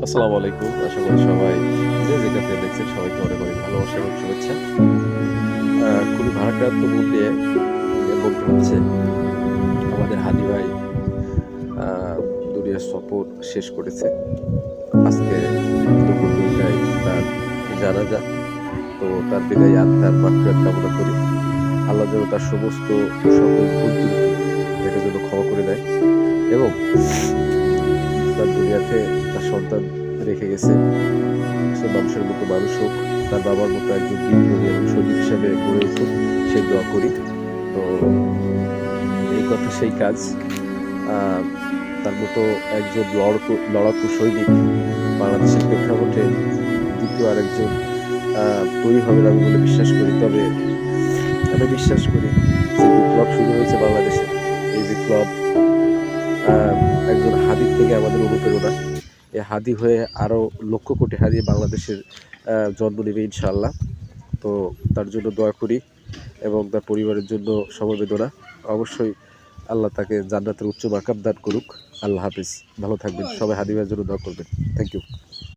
আসসালামু আলাইকুম। আশা করি সবাই যে যেখান থেকে দেখছেন সবাইকে অনেক, অনেক ভালোবাসা এবং শুভেচ্ছা। খুবই ভারাক্রান্ত মন নিয়ে বলতে হচ্ছে আমাদের হাদি ভাই আ দুনিয়ার সফর শেষ করেছে। আজকে দুপুর ২ টায় তার জানাজা। তো তার বিদায়ী আত্মার মাগফিরাত কামনা করি। আল্লাহ যেন তার সমস্ত সকল ভুল ত্রুটি এটার জন্য ক্ষমা করে দেয় এবং তার দুনিয়াতে তার সন্তান রেখে গেছে। সে মানুষের মতো মানুষ হোক, তার বাবার মতো একজন বিপ্লবী এবং সৈনিক হিসেবে গড়ে উঠুক, সেই দোয়া করি। তো এই কথা সেই কাজ। আ তার মতো একজন লড়াকু সৈনিক বাংলাদেশের প্রেক্ষাপটে দ্বিতীয় আরেকজন আ তৈরি হবে না আমি বলে বিশ্বাস করি। তবে আমি বিশ্বাস করি যে বিপ্লব শুরু হয়েছে বাংলাদেশে। এই বিপ্লব আ একজন হাদীর থেকে আমাদের অনুপ্রেরণা। এই হাদী হয়ে আরো লক্ষ কোটি হাদী বাংলাদেশের জন্ম নেবে ইনশাআল্লাহ। তো তার জন্য দোয়া করি এবং তার পরিবারের জন্য সমবেদনা। অবশ্যই আল্লাহ তাকে জান্নাতের উচ্চ মাকাম দান করুক। আল্লাহ হাফেজ। ভালো থাকবেন। সবাই হাদী ভাইয়ের জন্য দোয়া করবেন। Thank you.